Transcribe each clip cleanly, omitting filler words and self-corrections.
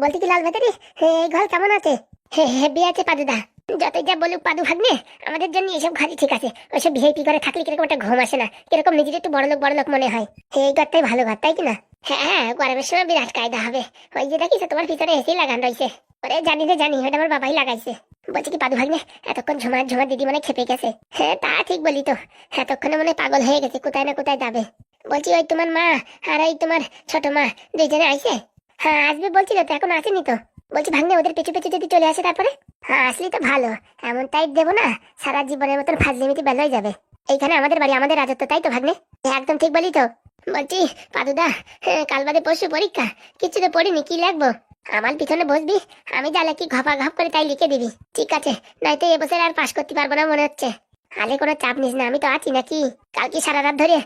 বলছি কি লাল ভেতরি, এই ঘর কেমন আছে? হেভি আছে পাদুদা। যতই যা বলুক পাদু ভাগ্নে, আমাদের জন্য এসব ঘরই ঠিক আছে। ওইসব ভিআইপি ঘরে থাকলে কিরকম একটা ঘুম আসে না, কিরকম নিজের একটু বড় লোক মনে হয়। এই ঘরটাই ভালো ঘর, তাই কিনা? হ্যাঁ, গরমের সময় বিরাট কায়দা হবে। ওই যে দেখিস তোমার ভিতরে এসি লাগানো রয়েছে। ওরে জানি রে জানি, ওটা আমার বাবাই লাগাইছে। বলছি কি পাদু ভাগ্নে, এতক্ষণ ঝুমা দিদি মানে খেপে গেছে। হ্যাঁ তা ঠিক বলি তো, এতক্ষণে মনে হয় পাগল হয়ে গেছে, কোথায় না কোথায় যাবে। বলছি ওই তোমার মা আর ওই তোমার ছোট মা দুইজনে আইছে? হ্যাঁ আসবে বলছিল তো, এখন আসেনি তো। বলছি ভাগ্নে ওদের পেছু পেছু যদি চলে আসে তারপরে? হ্যাঁ আসলি তো ভালো, এমন টাইট দেবো না সারা জীবনের মতন ফাজলিমিতি বেল হয়ে যাবে। এইখানে আমাদের বাড়ি, আমাদের রাজত্ব, তাই তো ভাগ্নে? একদম ঠিক বলি তো। বলছি পাদুদা, কাল বাদে পরশু পরীক্ষা, কিছু তো পড়িনি, কি লিখবো? আমার পিছনে বসবি, আমি যা লিখি ঘপা ঘপ করে তাই লিখে দিবি, ঠিক আছে? নয়তো এবছর আর পাশ করতে পারবো না মনে হচ্ছে। আরে কোনো চাপ নিস না, আমি তো আছি নাকি। কালকে সারা রাত ধরে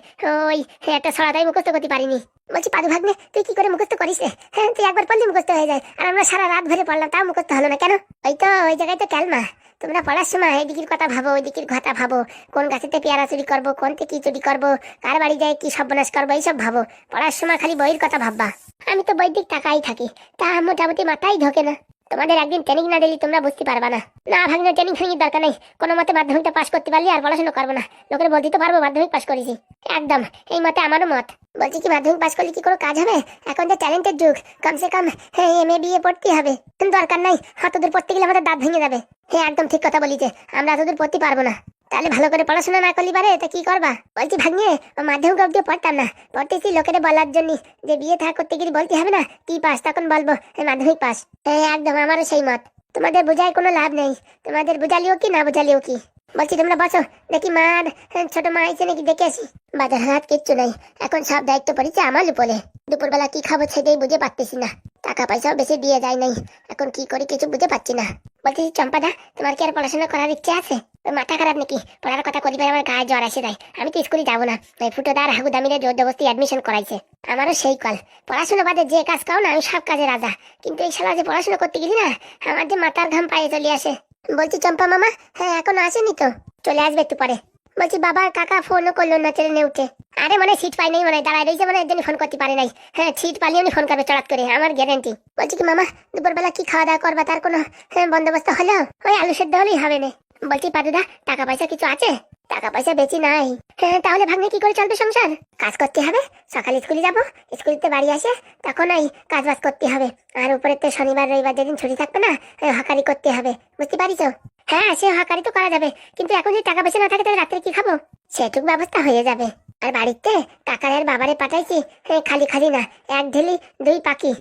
ওই একটা ছড়াটাই মুখস্থ করতে পারিনি। বলছি পাদু ভাগ্নে, তুই কি করে মুখস্থ করিস রে? হ্যাঁ তুই একবার পড়লে মুখস্থ হয়ে যায়, আর আমরা সারা রাত ধরে পড়লাম তাও মুখস্থ হলো না কেন? ওই তো ওই জায়গায় তো ক্যালমা। তোমরা পড়ার সময় এদিকের কথা ভাবো, ওই দিকের কথা ভাবো, কোন গাছেতে পেয়ারা চুরি করবো, কোনতে কি চুরি করবো, কার বাড়ি যায় কি সর্বনাশ করবো, এইসব ভাবো। পড়ার সময় খালি বইয়ের কথা ভাববা। আমি তো বইয়ের দিক তাকাই থাকি, তা মোটামুটি মাথায় ঢোকে না। তোমাদের একদিন ট্রেনিং না দিলে তোমরা বুঝতে পারবা না। না ভাগ্নে, ট্রেনিং ফ্রেনিং দরকার নেই, কোনো মতে মাধ্যমিকটা পাশ করতে পারলি আর পড়াশোনা করবো না, লোকের বলতে তো পারবো মাধ্যমিক পাশ করেছি। একদম এই মতে আমারও মত। বলছি কি মাধ্যমিক পাশ করলে কি কোনো কাজ হবে? এখন যে ট্যালেন্টের যুগ, কমসে কম এমএ বিএ পড়তে হবে। দরকার নাই, অতদূর পড়তে গেলে আমাদের দাঁত ভেঙে যাবে। হ্যাঁ একদম ঠিক কথা বলিছে, আমরা অতদূর পড়তে পারবো না। তাহলে ভালো করে পড়াশোনা না করলি পারে, তা কি করবা? বলছি ভাগ্নে, মাধ্যমিক অব্দি পড়তাম না, পড়তেছি লোকের বলার জন্য যে বিয়ে থা করতে গেলে বলতে হবে না কি পাস, তখন বলবো মাধ্যমিক পাস। একদম আমারও সেই মত। তোমাদের বোঝায় কোনো লাভ নেই, তোমাদের বোঝালিও কি না বোঝালিও কি। বলছি তোমরা বসো, দেখি মা আর ছোট মা আইছে নাকি দেখে আসি। বাজার হাট কিচ্ছু নাই, এখন সব দায়িত্ব পড়েছে আমার উপরে। দুপুরবেলা কি খাবো সেটাই বুঝে পারতেছি না, টাকা পয়সাও বেশি দিয়ে যায় নাই, এখন কি করি কিছু বুঝে পাচ্ছি না। বলছি চম্পাদা, তোমার কি আর পড়াশোনা করার ইচ্ছে আছে? মাথা খারাপ নাকি? পড়ার কথা করিবার আমার গায়ে জ্বর আসে যায়, আমি তো স্কুলে যাবো না। তাই ফুটোদা আর হাগুদা মিলে জোর জবরদস্তি অ্যাডমিশন করাইছে। আমারও সেই কল, পড়াশোনা বাদে যে কাজ করো না আমি সব কাজে রাজা, কিন্তু এই শালা যে পড়াশোনা করতে গেলি না, আমার যে মাথার ঘাম পায়ে চলে আসে। বলছি চম্পা মামা, হ্যাঁ এখনো আসেনি তো? চলে আসবে একটু পরে। বলছি বাবা কাকা ফোনও করলো না, ট্রেনে উঠে। আরে মানে সিট পাই নাই, মানে দাঁড়ায় রয়েছে, মানে এর জন্য ফোন করতে পারে নাই। হ্যাঁ সিট পালিয়ে উনি ফোন করবে চড়াত করে, আমার গ্যারেন্টি। বলছি কি মামা, দুপুরবেলা কি খাওয়া দাওয়া করবা, তার কোনো বন্দোবস্ত হলো? ওই আলু সেদ্ধ হলেই হবে না। বলছি পাদুদা, টাকা পয়সা কিছু আছে? টাকা পয়সা বেশি নাই। হ্যাঁ তাহলে ভাগ্নে কি করে চলবে সংসার? কাজ করতে হবে, সকালে স্কুলে যাবো, স্কুলতে বাড়ি আসে তখন ওই কাজ বাজ করতে হবে। আর উপরে তো শনিবার রবিবার যেদিন ছুটি থাকবে না, হকারি করতে হবে, বুঝতে পারিস? হ্যাঁ সে হকারি তো করা যাবে, কিন্তু এখন যদি টাকা পয়সা না থাকে তাহলে রাত্রে কি খাবো? সেটুকু ব্যবস্থা হয়ে যাবে। আর বাড়িতে কাকার আর বাবারে পাঠাইছি, খালি খালি না, এক ঢিলি দুই পাখি।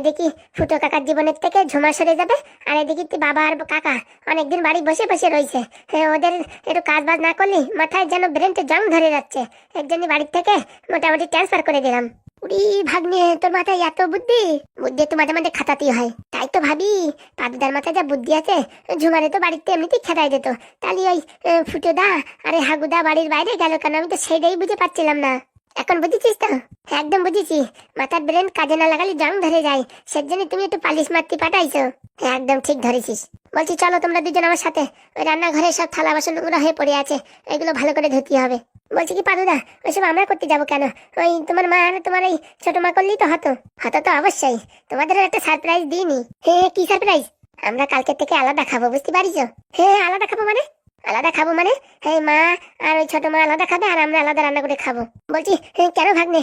দেখি ফুটো কাকার জীবনের থেকে ঝুমা সরে যাবে, আর এদিকে বাবা আর কাকা অনেকদিন বাড়ি বসে বসে রয়েছে। ওদের একটু কাজ বাজ না করলে মাথায় যেন ব্রেনতে জং ধরে যাচ্ছে, এর জন্য বাড়ির থেকে মোটামুটি ট্রান্সফার করে দিলাম। উড়ি ভাগ্নে, তোর মাথায় এত বুদ্ধি? বুদ্ধি একটু মাঝে মাঝে খাতাতেই হয়, তাই তো ভাবি পাদুদার মাথায় যা বুদ্ধি আছে, ঝুমারে তো বাড়িতে এমনিতেই খেদাই দিত। তাহলে ওই ফুটোদা আরে হাগুদা বাড়ির বাইরে গেল কেন, আমি তো সেটাই বুঝে পাচ্ছিলাম না। এখন বুঝেছিস তো? একদম বুঝেছি, মাথার ব্রেন কাজে না লাগালে জং ধরে যায়, সেজন্য তুমি একটু পালিশ মারতে পাঠাইছো। একদম ঠিক ধরেছিস। বলছি চলো তোমরা দুজন আমার সাথে, ওই রান্নাঘরে সব থালা বাসন নোংরা হয়ে পড়ে আছে, এগুলো ভালো করে ধুতে হবে। বলছি কি পাদুদা, ওইসব আমরা করতে যাবো কেন? ওই তোমার মা আর তোমার এই ছোট মা করলেই তো হতো। হতো তো অবশ্যই, তোমাদের একটা সারপ্রাইজ দিইনি। কি সারপ্রাইজ? আমরা কালকে থেকে আলাদা খাবো, বুঝতে পারিস? আলাদা খাবো মানে? আলাদা খাবো মানে মা আর ওই ছোট মা আলাদা খাবে, আর আমরা আলাদা রান্না করে খাবো। বলছি কেন ভাগ্নে,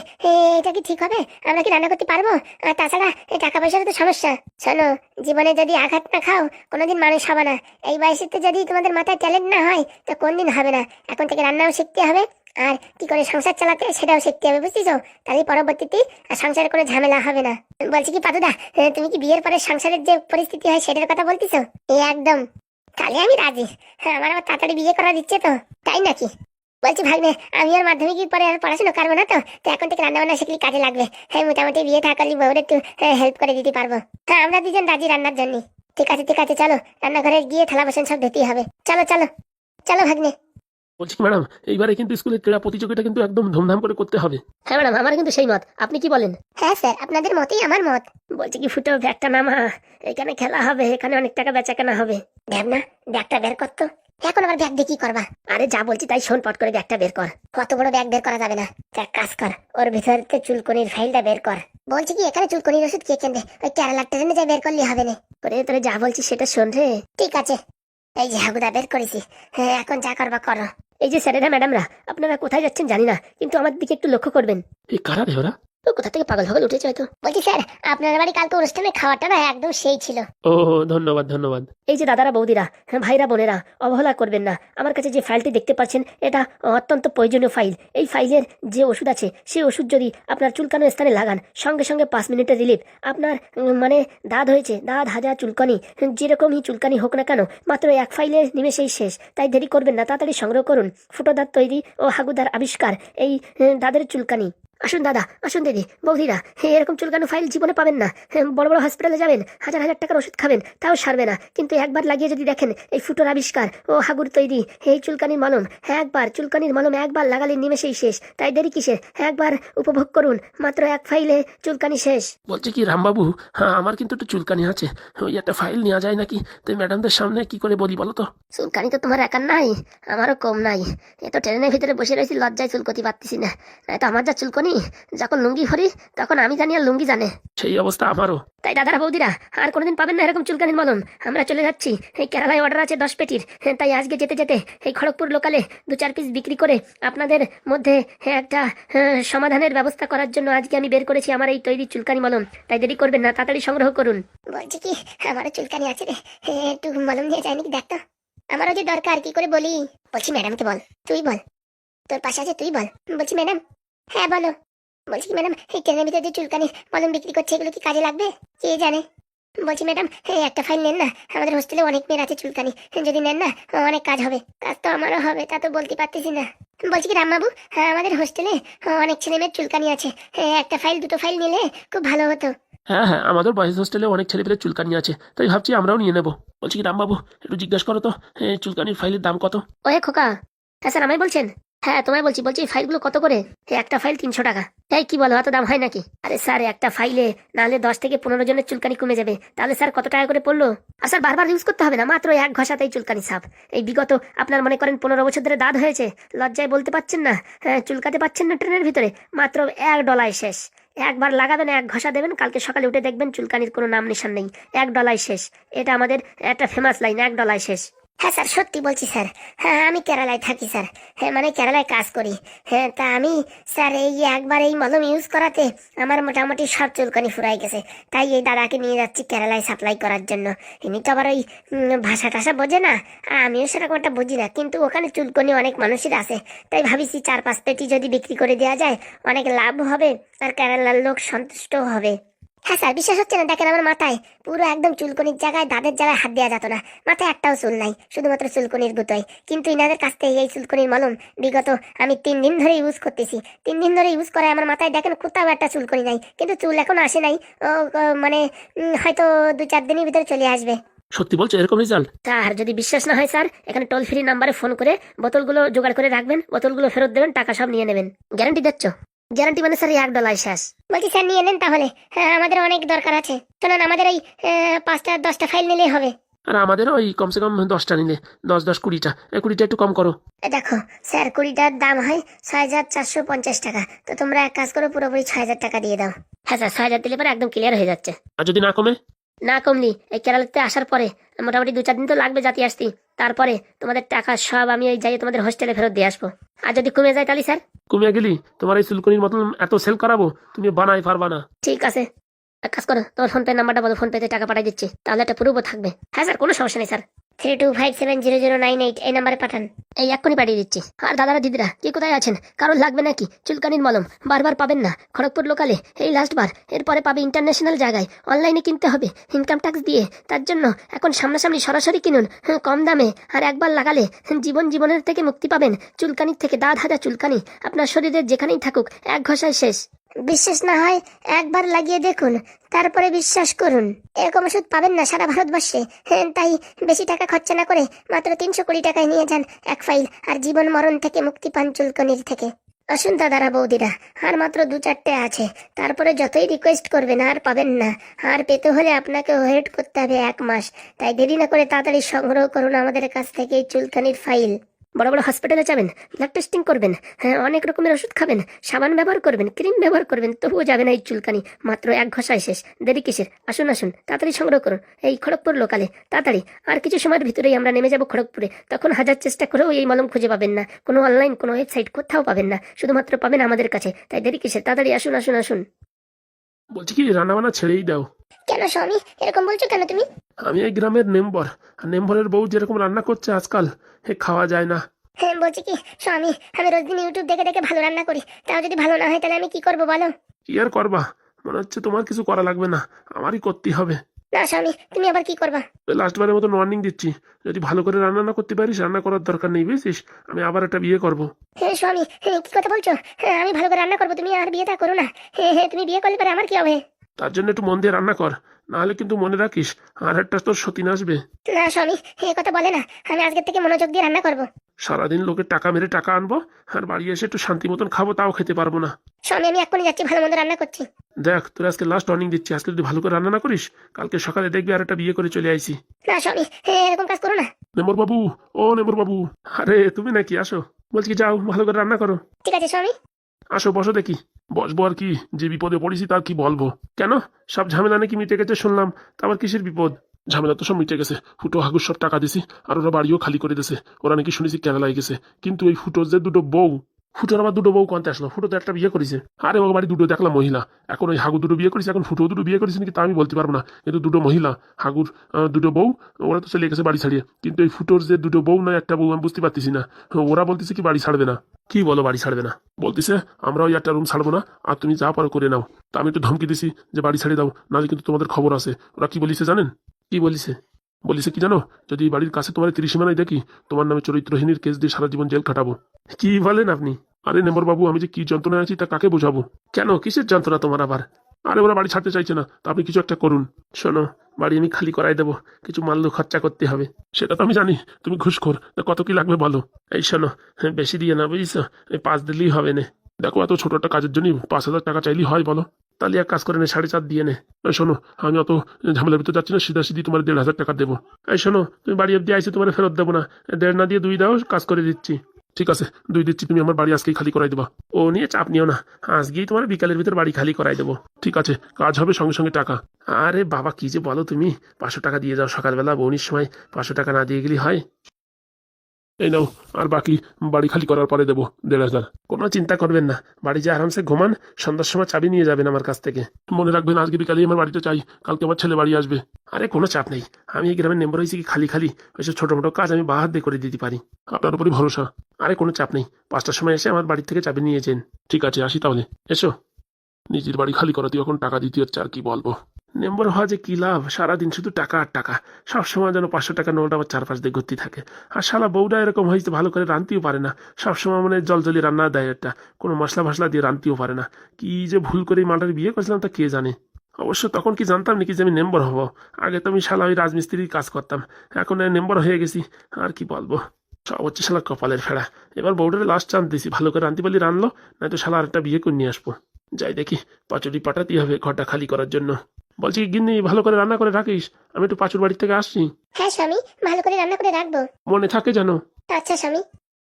এটা কি ঠিক হবে? আমরা কি রান্না করতে পারবো? আর তাছাড়া টাকা পয়সার তো সমস্যা। শোনো, জীবনে যদি আঘাত না খাও কোনোদিন মানুষ হবে না। এই বয়সেতে যদি তোমাদের মাথায় ট্যালেন্ট না হয় তো কোনদিন হবে না। এখন থেকে রান্নাও শিখতে হবে, আর কি করে সংসার চালাতে সেটাও শিখতে হবে, বুঝছিস? তাহলে পরবর্তীতে সংসারে কোনো ঝামেলা হবে না। বলছি কি পাদুদা, তুমি কি বিয়ের পরে সংসারের যে পরিস্থিতি হয় সেটার কথা বলতিস? একদম। তাহলে আমি রাজি। আমার আবার তাড়াতাড়ি বিয়ে করার ইচ্ছে তো, তাই নাকি? বলছি ভাগ্নে, আমি আর মাধ্যমিকের পরে আর পড়াশোনা করবো না তো, তো এখন থেকে রান্না বান্না শিখলে কাজে লাগবে। মোটামুটি বিয়ে থাকলে বউর একটু হেল্প করে দিতে পারবো। আমরা দুজন রাজি রান্নার জন্য। ঠিক আছে ঠিক আছে, চলো রান্নাঘরে গিয়ে থালা বাসন সব ধুতেই হবে। চলো চলো চলো ভাগ্নে। বলছি কি ম্যাডাম, এইবারে কিন্তু স্কুলের ক্রীড়া প্রতিযোগিতা কিন্তু একদম ধুমধাম করে করতে হবে। হ্যাঁ ম্যাডাম, আমার কিন্তু সেই মত, আপনি কি বলেন? হ্যাঁ স্যার, আপনাদের মতেই আমার মত। বলছি কি ফুটো, ব্যাগটা নামা, এখানে খেলা হবে, এখানে অনেক টাকা বেচা কেনা হবে। দেব না, ব্যাগটা বের করতো। এখন আবার ব্যাগ দিয়ে কি করবা? আরে যা বলছি তাই শোন, পট করে ব্যাগটা বের কর। কত বড় ব্যাগ বের করা যাবে না। এক কাজ কর, ওর ভিতরে চুলকনির ফাইলটা বের কর। বলছি কি, এখানে চুলকনির ওষুধ কে কিনবে? ওই কেরালার ট্রেনে যাই বের করলে হবে না? ওরে তোরে যা বলছি সেটা শোন রে। ঠিক আছে, এই যে হাগুদা বের করেছি। হ্যাঁ, এখন যা করবা করো। এই যে স্যারেরা ম্যাডামরা, আপনারা কোথায় যাচ্ছেন জানি না, কিন্তু আমার দিকে একটু লক্ষ্য করবেন। এই কারা রে ওরা? তো কোথা থেকে পাগল হগল উঠেছে হয়তো। বলছি স্যার, আপনার বাড়ি কালকে অনুষ্ঠানে খাওয়াটা না একদম সেই ছিল। ও ধন্যবাদ ধন্যবাদ। এই যে দাদারা বৌদিরা, ভাইরা বোনেরা, অবহেলা করবেন না। আমার কাছে যে ফাইলটি দেখতে পাচ্ছেন, এটা অত্যন্ত প্রয়োজনীয় ফাইল। এই ফাইলের যে ওষুধ আছে, সেই ওষুধ যদি আপনার চুলকানো স্থানে লাগান, সঙ্গে সঙ্গে 5 মিনিটের রিলিফ। আপনার মানে দাঁত হয়েছে, দাঁত হাজা চুলকানি, যেরকমই চুলকানি হোক না কেন, মাত্র এক ফাইলের নিমেষেই শেষ। তাই দেরি করবেন না, তাড়াতাড়ি সংগ্রহ করুন ফুটো দাঁত তৈরি ও হাগুদার আবিষ্কার এই দাঁতের চুলকানি। আসুন দাদা, আসুন দিদি, বৌদিরা, এরকম চুলকানো ফাইল জীবনে পাবেন না। বড় বড় হসপিটালে যাবেন, হাজার হাজার টাকার ওষুধ খাবেন, তাও সারবে না। কিন্তু একবার লাগিয়ে যদি দেখেন এই ফুটোর আবিষ্কার ও হাগুর তৈরি এই চুলকানির মলম, একবার চুলকানির মলম একবার লাগালে নিমেষেই শেষ। তাই দেরি কিসের, একবার উপভোগ করুন, মাত্র এক ফাইলে চুলকানি শেষ। বলছি কি রামবাবু, হ্যাঁ আমার কিন্তু একটু চুলকানি আছে, ওই একটা ফাইল নেওয়া যায় নাকি? তুই ম্যাডামদের সামনে কি করে বলি বলো তো? চুলকানি তো তোমার একার নাই, আমারও কম নাই। এ তো ট্রেনের ভিতরে বসে রয়েছি, লজ্জায় চুলকতি পারতেছি না। তো আমার যা চুলকনি, যখন লুঙ্গি ভরি তখন আমি জানি আর লুঙ্গি জানে। সেই অবস্থা আমারও। তাই দাদারা বৌদিরা, আর কোনোদিন পাবেন না এরকম চুলকানির মলম। আমরা চলে যাচ্ছি, এই কেরালায় অর্ডার আছে 10 পেটির। তাই আজকে যেতে যেতে এই খড়গপুর লোকালে 2-4 পিস বিক্রি করে আপনাদের মধ্যে একটা সমাধানের ব্যবস্থা করার জন্য আজকে আমি বের করেছি আমার এই তৈরি চুলকানি মলম। তাই দেরি করবেন না, তাড়াতাড়ি সংগ্রহ করুন। বলছি কি, আমারও চুলকানি আছে রে, একটু মলম নিয়ে যায় নাকি দেখতো। আমারও যে দরকার, কি করে বলি? বলছি ম্যাডামকে বল, তুই বল, তোর পাশে আছে তুই বল। বলছি ম্যাডাম। হ্যাঁ বলো। বলছি কি ম্যাডাম, এই ট্রেনের ভিতরে যে চুলকানি মলম বিক্রি করছে, এগুলো কি কাজে লাগবে? কে জানে। বলছি ম্যাডাম, একটা ফাইল নেন না, আমাদের হোস্টেলে অনেক মেয়ের আছে চুলকানি, যদি নেন না অনেক কাজ হবে। কাজ তো আমারও হবে, তা তো বলতে পারতেছি না। বলছি কি রামবাবু, আমাদের হোস্টেলে অনেক ছেলে মেয়ের চুলকানি আছে, একটা ফাইল 2টো ফাইল নিলে খুব ভালো হতো। হ্যাঁ হ্যাঁ, আমাদের বয়েজ হোস্টেলে অনেক ছেলেপেলে চুলকানি আছে, তাই ভাবছি আমরাও নিয়ে নেবো। বলছি কি রামবাবু, একটু জিজ্ঞাসা করো তো চুলকানির ফাইলের দাম কত? ওহে খোকা, হ্যাঁ স্যার আমায় বলছেন? হ্যাঁ তোমায় বলছি। বলছি এই ফাইলগুলো কত করে? একটা ফাইল 300 টাকা। তাই কি বলো, এত দাম হয় নাকি? আরে স্যার, একটা ফাইলে নাহলে 10 থেকে 15 জনের চুলকানি কমে যাবে। তাহলে স্যার কত টাকা করে পড়লো? আর স্যার বারবার ইউজ করতে হবে না, মাত্র এক ঘষাতেই চুলকানি সাফ। এই বিগত আপনার মনে করেন 15 বছর ধরে দাঁত হয়েছে, লজ্জায় বলতে পারছেন না, চুলকাতে পারছেন না ট্রেনের ভিতরে, মাত্র $1 শেষ। একবার লাগাবেন, এক ঘষা দেবেন, কালকে সকালে উঠে দেখবেন চুলকানির কোনো নাম নিশান নেই। $1 শেষ। এটা আমাদের একটা ফেমাস লাইন, $1 শেষ। হ্যাঁ স্যার, সত্যি বলছি স্যার। হ্যাঁ, আমি কেরালায় থাকি স্যার। হ্যাঁ, মানে কেরালায় কাজ করি। হ্যাঁ, তা আমি স্যার এই একবার এই মলম ইউজ করাতে আমার মোটামুটি সব চুলকানি ফুরাই গেছে। তাই এই দাদাকে নিয়ে যাচ্ছি কেরালায় সাপ্লাই করার জন্য। ইনি তো আবার ওই ভাষা টাষা বোঝে না, আর আমিও সেরকম একটা বুঝি না, কিন্তু ওখানে চুলকনি অনেক মানুষের আছে। তাই ভাবিছি 4-5 পেটি যদি বিক্রি করে দেওয়া যায় অনেক লাভ হবে, আর কেরালার লোক সন্তুষ্ট হবে। হ্যাঁ স্যার, বিশ্বাস হচ্ছে না, দেখেন আমার মাথায় পুরো একদম চুলকনির জায়গায়, দাঁতের জায়গায় হাত দেওয়া যেত না। মাথায় একটাও চুল নাই, শুধুমাত্র চুলকনির গুতোয়। কিন্তু ইনাদের কাছ থেকে এই চুলকনির মলম বিগত আমি 3 দিন ধরে ইউজ করতেছি। 3 দিন ধরে ইউজ করে আমার মাথায় দেখেন কোথাও একটা চুলকনি নাই, কিন্তু চুল এখন আসে নাই। মানে হয়তো 2-4 দিনের ভিতরে চলে আসবে। সত্যি বলছো, এরকম রেজাল্ট? স্যার যদি বিশ্বাস না হয় স্যার, এখানে টোল ফ্রি নাম্বারে ফোন করে বোতলগুলো জোগাড় করে রাখবেন, বোতলগুলো ফেরত দেবেন, টাকা সব নিয়ে নেবেন। গ্যারান্টি দিচ্ছ? গ্যারান্টি মানে স্যার $1 শেষ। বলছি স্যার নিয়ে নেন তাহলে। হ্যাঁ, আমাদের অনেক দরকার আছে। শোনেন, আমাদের এই 5টা-10টা ফাইল নিলেই হবে। আর আমাদেরও ওই কমসে কম 10টা নিলে, 10-10 20টা, 20টা একটু কম করো। দেখো স্যার, 20টার দাম হয় 6450 টাকা। তো তোমরা এক কাজ করো, পুরোপুরি 6000 টাকা দিয়ে দাও। হ্যাঁ স্যার, 6000 দিলে পরে একদম ক্লিয়ার হয়ে যাচ্ছে। আর যদি না কমে? না কমলি এই কেরালাতে আসার পরে মোটামুটি 2-4 দিন তো লাগবে জাতি আসতে, তারপরে তোমাদের টাকা সব আমি এই যাই তোমাদের হোস্টেলে ফেরত দিয়ে আসবো। আর যদি কমে যায় তাহলে স্যার? কমে গেলি তোমার এই চুলকনির মতন এত সেল করাবো, তুমি বানাই পারবা না। ঠিক আছে, এক কাজ করো, তোমার ফোন পে নাম্বারটা বলো, ফোন পেতে টাকা পাঠিয়ে দিচ্ছি, তাহলে একটা প্রুফও থাকবে। হ্যাঁ স্যার, কোনো সমস্যা নেই স্যার। 32570098 এই নাম্বারে পাঠান। এই এক্ষুনি পাঠিয়ে দিচ্ছি। আর দাদারা দিদিরা, কি কোথায় আছেন? কারণ লাগবে নাকি চুলকানির মলম? বারবার পাবেন না খড়গপুর লোকালে, এই লাস্ট বার। এরপরে পাবে ইন্টারন্যাশনাল জায়গায়, অনলাইনে কিনতে হবে ইনকাম ট্যাক্স দিয়ে। তার জন্য এখন সামনাসামনি সরাসরি কিনুন, কম দামে। আর একবার লাগালে জীবনের থেকে মুক্তি পাবেন, চুলকানির থেকে। দাঁত হাজা চুলকানি আপনার শরীরের যেখানেই থাকুক, এক ঘষায় শেষ। বিশ্বাস না হয় একবার লাগিয়ে দেখুন, তারপরে বিশ্বাস করুন। এরকম ওষুধ পাবেন না সারা ভারতবর্ষে। তাই বেশি টাকা খরচা না করে মাত্র 320 টাকায় নিয়ে যান এক ফাইল, আর জীবন মরণ থেকে মুক্তি পান চুলকনির থেকে। আসুন দাদারা বৌদিরা, আর মাত্র 2-4টে আছে, তারপরে যতই রিকোয়েস্ট করবেন আর পাবেন না। আর পেতে হলে আপনাকে ওয়েট করতে হবে 1 মাস। তাই দেরি না করে তাড়াতাড়ি সংগ্রহ করুন আমাদের কাছ থেকে এই চুলকানির ফাইল। বড় বড় হসপিটালে যাবেন, ব্লাড টেস্টিং করবেন, হ্যাঁ অনেক রকমের ওষুধ খাবেন, সাবান ব্যবহার করবেন, ক্রিম ব্যবহার করবেন, তবুও যাবে না এই চুলকানি। মাত্র 1 ঘষায় শেষ। দেরি কিসের? আসুন আসুন, তাড়াতাড়ি সংগ্রহ করুন এই খড়গপুর লোকালে। তাড়াতাড়ি, আর কিছু সময়ের ভিতরেই আমরা নেমে যাব খড়গপুরে। তখন হাজার চেষ্টা করেও এই মলম খুঁজে পাবেন না, কোনো অনলাইন কোনো ওয়েবসাইট কোথাও পাবেন না, শুধুমাত্র পাবেন আমাদের কাছে। তাই দেরি কিসের? তাড়াতাড়ি আসুন আসুন আসুন। বলছি কি রান্নাবান্না ছেড়েই দাও। কেন স্বামী এরকম বলছো কেন তুমি? আমি এই গ্রামের মেম্বার, আর মেম্বারের বউ যেরকম রান্না করছে আজকাল, খাওয়া যায় না। হ্যাঁ বলছি কি স্বামী, আমি রোজ দিন ইউটিউব দেখে দেখে ভালো রান্না করি, তাও যদি ভালো না হয় তাহলে আমি কি করবো বলো? কি আর করবা? মনে হচ্ছে তোমার কিছু করা লাগবে না, আমারই করতেই হবে। না স্বামী, তুমি আবার কি করবা? লাস্টবারের মতো ওয়ার্নিং দিচ্ছি, যদি ভালো করে রান্না না করতে পারিস রান্না করার দরকার নেই, বুঝছিস? আমি আবার একটা বিয়ে করব। হ্যাঁ স্বামী, হ্যাঁ কি কথা বলছো? হ্যাঁ আমি ভালো করে রান্না করবো, তুমি আর বিয়েটা করো না। হ্যাঁ হ্যাঁ, তুমি বিয়ে করলে পরে আমার কি হবে? তার জন্য একটু মন দিয়ে রান্না কর, নাহলে কিন্তু মনে রাখিস আর একটা তোর সতীন আসবে। না স্বামী, এই কথা বলে না, আমি আজকের থেকে মনোযোগ দিয়ে রান্না করবো। সারাদিন লোকের টাকা মেরে টাকা আনবো, আর বাড়ি এসে একটু শান্তি মতন খাবো, তাও খেতে পারবো না। স্বামী আমি এক্ষুনি যাচ্ছি, ভালো মন্দ রান্না করছি। দেখ তোর আজকে লাস্ট ওয়ার্নিং দিচ্ছি, আজকে যদি ভালো করে রান্না না করিস কালকে সকালে দেখবি আর একটা বিয়ে করে চলে আইছি। না স্বামী, হ্যাঁ এরকম কাজ করো না। নেমর বাবু, ও নেমর বাবু, আরে তুমি নাকি? আসো, বলছি কি যাও ভালো করে রান্না করো। ঠিক আছে স্বামী। আসো বসো দেখি। বসবো আর কি, যে বিপদে পড়েছি তার কি বলবো। কেন, সব ঝামেলা নাকি মিটে গেছে শুনলাম, তা আবার কিসের বিপদ? ঝামেলা তো সব মিটে গেছে, ফুটো হাগুর সব টাকা দিছি, আর ওরা বাড়িও খালি করে দিয়েছে। ওরা নাকি শুনেছি কেরালায় গেছে, কিন্তু ওই ফুটোর যে দুটো বউ, ফুটোর আবার দুটো বউ কনতে আসলো? ফুটো তো একটা বিয়ে করেছে, আরে ওর বাড়ি দুটো দেখলাম মহিলা। এখন ওই হাগু দুটো বিয়ে করেছে, এখন ফুটো দুটো বিয়ে করেছে নাকি তা আমি বলতে পারবো না, কিন্তু দুটো মহিলা হাগুর দুটো বউ, ওরা তো চলে গেছে বাড়ি ছাড়িয়ে। কিন্তু এই ফুটোর যে দুটো বউ নয় একটা বউ, আমি বুঝতে পারতেছি না। ওরা বলতেছে কি বাড়ি ছাড়বে না। কি বলো বাড়ি ছাড়বে না? বলতেছে আমরা ওই একটা রুম ছাড়বো না, আর তুমি যা পারো করে নাও। তা আমি একটু ধমকি দিছি যে বাড়ি ছাড়িয়ে দাও, নাহলে কিন্তু তোমাদের খবর আছে। ওরা কি বলিছে জানেন? কি বলিছে? বলিছে কি জানো? যদি এই বাড়ির কাছে তোমার ত্রিসীমানায় দেখি, তোমার নামে চরিত্রহীনের কেস দিয়ে সারা জীবন জেল কাটাবো। কি বলেন আপনি? আরে নেম্বর বাবু, আমি যে কি যন্ত্রণায় আছি তা কাকে বোঝাবো? কেন, কিসের যন্ত্রণা তোমার আবার? আরে ওরা বাড়ি ছাড়তে চাইছে না, তা আপনি কিছু একটা করুন। শোনো, বাড়ি আমি খালি করাই দেবো, কিছু মাল্য খরচা করতে হবে। সেটা তো আমি জানি, তুমি ঘুষখোর, তা কত কি লাগবে বলো। এই শোনো, বেশি দিয়ে না বুঝিস, এই 5 দিলেই হবে না। দেখো এত ছোট একটা কাজের জন্য 5,000 টাকা চাইলেই হয় বলো? তাহলে এক কাজ করে নে, 4.5 দিয়ে নে। এই শোনো, আমি অত ঝামেলার ভিতরে যাচ্ছি না, সিধা সিধি তোমার 1,500 টাকা দেবো। এই শোনো, তুমি বাড়ি অব্দি আইসে তোমার ফেরত দেবো না, 1.5 না দিয়ে 2 দাও, কাজ করে দিচ্ছি। ঠিক আছে 2 দিচ্ছি, তুমি আমার বাড়ি আজকেই খালি করাই দেবা। ও নিয়ে চাপ নিও না, আজকেই তোমার বিকালের ভিতর বাড়ি খালি করাই দেবো। ঠিক আছে, কাজ হবে সঙ্গে সঙ্গে টাকা। আরে বাবা কি যে বলো তুমি, 500 টাকা দিয়ে যাও সকালবেলা, বৌনির সময় 500 টাকা না দিয়ে গেলে হয়? এই নাও, আর বাকি বাড়ি খালি করার পরে দেবো 1,500। কোনো চিন্তা করবেন না, বাড়ি যে আরামসে ঘুমান, সন্ধ্যার সময় চাবি নিয়ে যাবেন আমার কাছ থেকে। মনে রাখবেন আজকে বিকালেই আমার বাড়িতে চাই, কালকে আমার ছেলে বাড়ি আসবে। আরে কোনো চাপ নেই, আমি এই গ্রামের মেম্বার হয়েছি কি খালি খালি? ওইসব ছোটো মোটো কাজ আমি বাহাত দিয়ে করে দিতে পারি, আপনার উপরই ভরসা। আরে কোনো চাপ নেই, 5টার সময় এসে আমার বাড়ি থেকে চাবি নিয়ে যেন। ঠিক আছে আসি তাহলে, এসো। নিজের বাড়ি খালি করাতে এখন টাকা দিতে হচ্ছে, আর কি বলবো। মেম্বার হওয়া যে কি লাভ, সারাদিন শুধু টাকা আর টাকা, সবসময় যেন 500 টাকা নোট আমার চারপাশ দিয়ে ঘুরতে থাকে। আর শালা বউটা এরকম হয়েছে, ভালো করে রাঁধতেও পারে না, সবসময় মানে জলজলি রান্না দেয়, একটা কোনো মশলা ফসলা দিয়ে রাঁধতেও পারে না। কি যে ভুল করে এই মালটার বিয়ে করেছিলাম তা কে জানে। অবশ্য তখন কি জানতাম নাকি যে আমি মেম্বার হব? আগে তো আমি শালা ওই রাজমিস্ত্রির কাজ করতাম, এখন মেম্বার হয়ে গেছি, আর কি বলবো। সব হচ্ছে শালা কপালের ফেড়া। এবার বউটারে লাস্ট চান্স দিছি, ভালো করে রাঁধতে পারলে রানলো, নয়তো শালা আর একটা বিয়ে করে নিয়ে আসবো। যাই দেখি, পাচুরি পাঠাতেই হবে ঘরটা খালি করার জন্য। বলছি কি গিন্নি, ভালো করে রান্না করে রাখিস, আমি একটু পাঁচুর বাড়ি থেকে আসছি। হ্যাঁ স্বামী, ভালো করে রান্না করে রাখবো। মনে থাকে জানো? আচ্ছা স্বামী।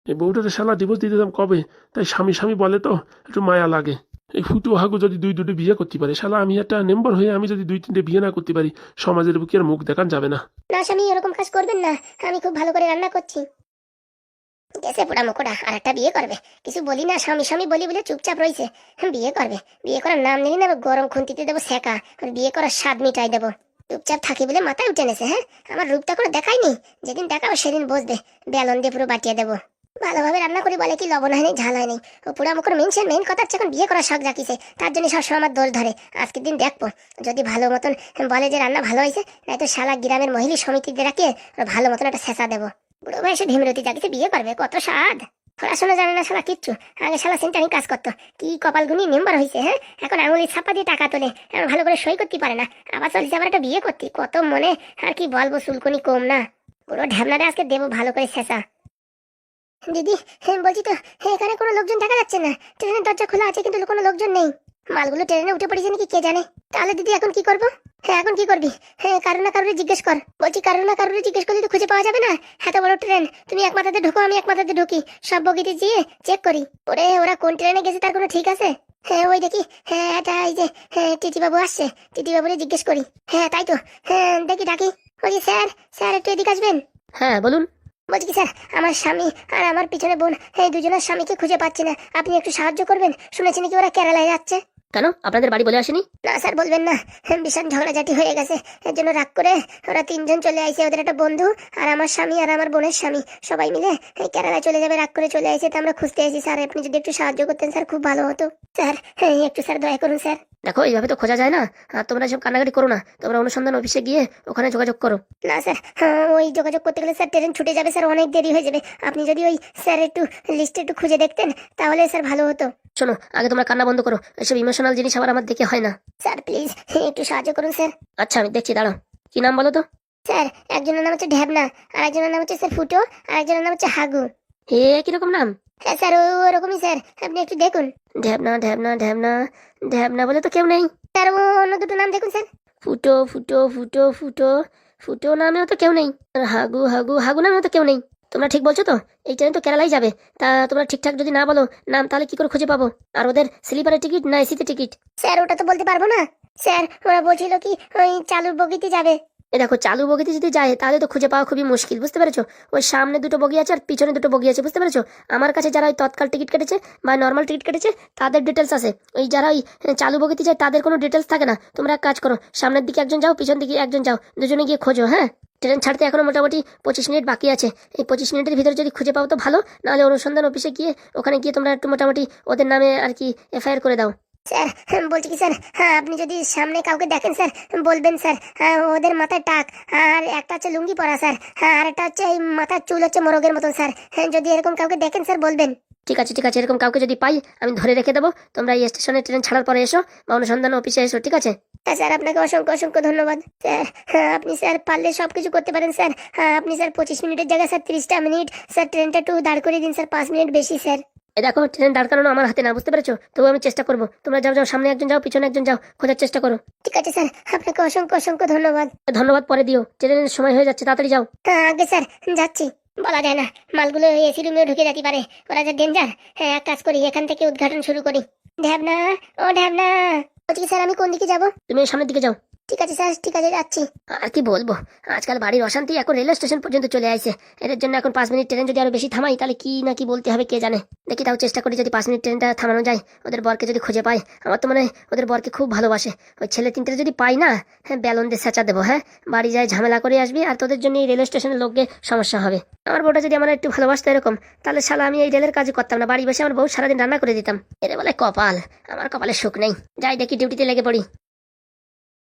এই বউটারে শালা ডিভোর্স দিয়ে দিতাম কবে, তাই স্বামী স্বামী বলে তো একটু মায়া লাগে। এই ফুটু হাগু যদি 2-2 বিয়ে করতে পারে, শালা আমি একটা মেম্বার হয়ে আমি যদি 2-3টে বিয়ে না করতে পারি, সমাজের বুকে আর মুখ দেখান যাবে না। না স্বামী, এরকম কাজ করবেন না, আমি খুব ভালো করে রান্না করছি। গেছে পোড়া মুখোটা, আর একটা বিয়ে করবে। কিছু বলি না, স্বামী স্বামী বলি বলে চুপচাপ রয়েছে। বিয়ে করবে, বিয়ে করার নাম নিলি না, গরম খুন্তিতে দেবো সেকা, আর বিয়ে করার স্বাদ মিটাই দেবো। চুপচাপ থাকি বলে মাথায় উঠে নেছে। হ্যাঁ, আমার রূপটা করে দেখায়নি, যেদিন দেখাবো সেদিন বসবে, বেলন দিয়ে পুরো বাটিয়ে দেবো। ভালোভাবে রান্না করি বলে কি লবণ হয়নি ঝাল হয়নি। ও পুরা মুখের মেন কথা হচ্ছে এখন বিয়ে করার শখ জাকিছে, তার জন্য সবসময় আমার দোষ ধরে। আজকের দিন দেখবো, যদি ভালো মতন বলে যে রান্না ভালো হয়েছে, নয়তো শালা গ্রামের মহিলা সমিতিতে রাখিয়ে ভালো মতন একটা ছেঁচা দেবো। বুড়ো বয়সে ভীমরতি জাগিছে, বিয়ে করবে, কত স্বাদ। পড়াশোনা জানে না শালা কিচ্ছু, আগে শালা সেন্টারিং কাজ করতো, কি কপাল গুনি মেম্বার হয়েছে। হ্যাঁ, এখন আঙুলি ছাপা দিয়ে টাকা তোলে, এখন ভালো করে সই করতে পারে না, আবার চলছে আবার একটা বিয়ে করতে, কত মনে। আর কি বলবো, চুলকনি কম না, পুরো ঢ্যাবনারে আজকে দেবো ভালো করে ছেঁচা। দিদি, বলছি তো এখানে কোনো লোকজন দেখা যাচ্ছে না। ট্রেনের দরজা খোলা আছে কিন্তু কোনো লোকজন নেই। মালগুলো ট্রেনে উঠে পড়েছে নাকি কে জানে। তাহলে দিদি এখন কি করবো? এখন কি করবি? কারো না কারোর জিজ্ঞেস কর। বলছি কারো না কারোর জিজ্ঞেস করলে তো খুঁজে পাওয়া যাবে না। এত বড় ট্রেন, তুমি এক মাথাতে ঢুকো, আমি এক মাথাতে ঢুকি, সব বগিতে গিয়ে চেক করি। ওরা কোন ট্রেনে গেছে তার কোনো ঠিক আছে? ওই দেখি, এটা এই যে টিটি বাবু আসছে, টিটি বাবুরে জিজ্ঞেস করি। তাই তো, দেখি ডাকি। বলছি স্যার, স্যার একটু এদিকে আসবেন। হ্যাঁ বলুন। বলছি কি স্যার, আমার স্বামী আর আমার পিছনে বোন, দুজনের স্বামীকে খুঁজে পাচ্ছি না, আপনি একটু সাহায্য করবেন। শুনেছি নাকি ওরা কেরালায় যাচ্ছে। কেন, আপনাদের বাড়ি বলে আসেনি? না স্যার, বলবেন না, ভীষণ ঝগড়াঝাটি হয়ে গেছে, এর জন্য রাগ করে ওরা তিনজন চলে আইছে। ওদের একটা বন্ধু আর আমার স্বামী আর আমার বোনের স্বামী সবাই মিলে কেরালায় চলে যাবে, রাগ করে চলে আইছে। তো আমরা খুঁজতে আইছি স্যার, আপনি যদি একটু সাহায্য করতেন স্যার খুব ভালো হতো। স্যার একটু স্যার দয়া করুন স্যার। দেখো, এইভাবে তো খোঁজা যায় না। আর তোমরা সব কান্নাকাটি করো না, তোমরা অনুসন্ধান অফিসে গিয়ে ওখানে যোগাযোগ করো। না স্যার, ওই যোগাযোগ করতে গেলে স্যার ট্রেন ছুটে যাবে স্যার, অনেক দেরি হয়ে যাবে। আপনি যদি ওই স্যার একটু লিস্টে একটু খুঁজে দেখতেন তাহলে স্যার ভালো হতো। শোনো, আগে তোমরা কান্না বন্ধ করো, এসব ইমোশনাল জিনিস আবার আমার দেখে হয় না। স্যার প্লিজ একটু সাহায্য করুন স্যার। আচ্ছা আমি দেখছি, দাঁড়াও। কি নাম বলো তো? স্যার একজনের নাম হচ্ছে ঢ্যাবনা, আর একজনের নাম হচ্ছে স্যার ফুটো, আর একজনের নাম হচ্ছে হাগু। হে, কিরকম নাম? হ্যাঁ স্যার, ওরকমই স্যার, আপনি একটু দেখুন। ঢ্যাবনা ঢ্যাবনা ঢ্যাবনা ঢ্যাবনা বলে তো কেউ নেই। স্যার অন্য দুটো নাম দেখুন স্যার। ফুটো ফুটো ফুটো ফুটো ফুটো নামেও তো কেউ নেই। আর হাগু হাগু হাগু নামেও তো কেউ নেই। তোমরা ঠিক বলছো তো? এই ট্রেন তো কেরালাই যাবে। তা তোমরা ঠিকঠাক যদি না বলো নাম, তাহলে কি করে খুঁজে পাবো? আর ওদের স্লিপারের টিকিট না এসিতে টিকিট? স্যার ওটা তো বলতে পারবো না স্যার, ওরা বলছিল কি ওই চালুর বগিতে যাবে। এ দেখো, চালু বগিতে যদি যায় তাহলে তো খুঁজে পাওয়া খুবই মুশকিল, বুঝতে পেরেছো? ওই সামনে দুটো বগি আছে আর পিছনে দুটো বগি আছে, বুঝতে পেরেছো? আমার কাছে যারা ওই তৎকাল টিকিট কেটেছে বা নর্মাল টিকিট কেটেছে তাদের ডিটেলস আছে। ওই যারা ওই চালু বগিতে যায় তাদের কোনো ডিটেলস থাকে না। তোমরা এক কাজ করো, সামনের দিকে একজন যাও, পিছন দিকে একজন যাও, দুজনে গিয়ে খোঁজো। হ্যাঁ, ট্রেন ছাড়তে এখনো মোটামুটি 25 মিনিট বাকি আছে। এই 25 মিনিটের ভিতরে যদি খুঁজে পাও তো ভালো, নাহলে অনুসন্ধান অফিসে গিয়ে ওখানে গিয়ে তোমরা একটু মোটামুটি ওদের নামে আর কি এফআইআর করে দাও। স্যার বলছি কি স্যার, আপনি যদি সামনে কাউকে দেখেন স্যার বলবেন স্যার। ওদের মাথায় টাক, আর একটা হচ্ছে লুঙ্গি পরা স্যার, আর একটা হচ্ছে এই মাথার চুল হচ্ছে মোরগের মতন স্যার। যদি এরকম কাউকে দেখেন স্যার বলবেন। ঠিক আছে ঠিক আছে, এরকম কাউকে যদি পাই আমি ধরে রেখে দেবো। তোমরা এই স্টেশনে ট্রেন ছাড়ার পরে এসো বা অনুসন্ধান অফিসে এসো, ঠিক আছে? হ্যাঁ স্যার, আপনাকে অসংখ্য অসংখ্য ধন্যবাদ স্যার। আপনি স্যার পারলে সব কিছু করতে পারেন স্যার। আপনি স্যার 25 মিনিটের জায়গায় স্যার 30টা মিনিট স্যার ট্রেনটা একটু দাঁড় করে দিন স্যার, 5 মিনিট বেশি স্যার। এ দেখো, ট্রেন দাঁড় করানো আমার হাতে না, বুঝতে পেরেছো? তবু আমি চেষ্টা করবো। তোমরা যাও যাও, সামনে একজন যাও, পিছনে একজন যাও, খোঁজার চেষ্টা করো। ঠিক আছে স্যার, আপনাকে অসংখ্য অসংখ্য ধন্যবাদ। ধন্যবাদ পরে দিও, ট্রেনের সময় হয়ে যাচ্ছে, তাড়াতাড়ি যাও। আগে স্যার যাচ্ছি। বলা যায় না, মালগুলো এসি রুমেও ঢুকে যেতে পারে, ওরা যে ডেঞ্জার। এক কাজ করি, এখান থেকে উদ্ঘাটন শুরু করি। ঢ্যাবনা, ও ঢ্যাবনা। বলছি কি স্যার, আমি কোন দিকে যাব? তুমি ওই সামনের দিকে যাও। ঠিক আছে স্যার, ঠিক আছে যাচ্ছি। আর কি বলবো, আজকাল বাড়ির অশান্তি এখন রেলওয়ে স্টেশন পর্যন্ত চলে আসে। এদের জন্য এখন 5 মিনিট ট্রেন যদি আরো বেশি থামাই তাহলে কি না কি বলতে হবে কে জানে। দেখি তাও চেষ্টা করি, যদি 5 মিনিট ট্রেনটা থামানো যায়, ওদের বরকে যদি খুঁজে পাই। আমার তো মনে হয় ওদের বরকে খুব ভালোবাসে। ওই ছেলে তিনটে যদি পাই না, হ্যাঁ বেলুন দিয়ে সেঁচা দেবো। হ্যাঁ, বাড়ি যায় ঝামেলা করে আসবি, আর তোদের জন্য এই রেলওয়ে স্টেশনের লোককে সমস্যা হবে। আমার বউটা যদি আমার একটু ভালোবাসতো এরকম, তাহলে শালা আমি এই রেলের কাজই করতাম না, বাড়ি বসে আমার বউ সারাদিন রান্না করে দিতাম। এর বলে কপাল, আমার কপালে সুখ নেই। যাই দেখি ডিউটিতে লেগে পড়ি।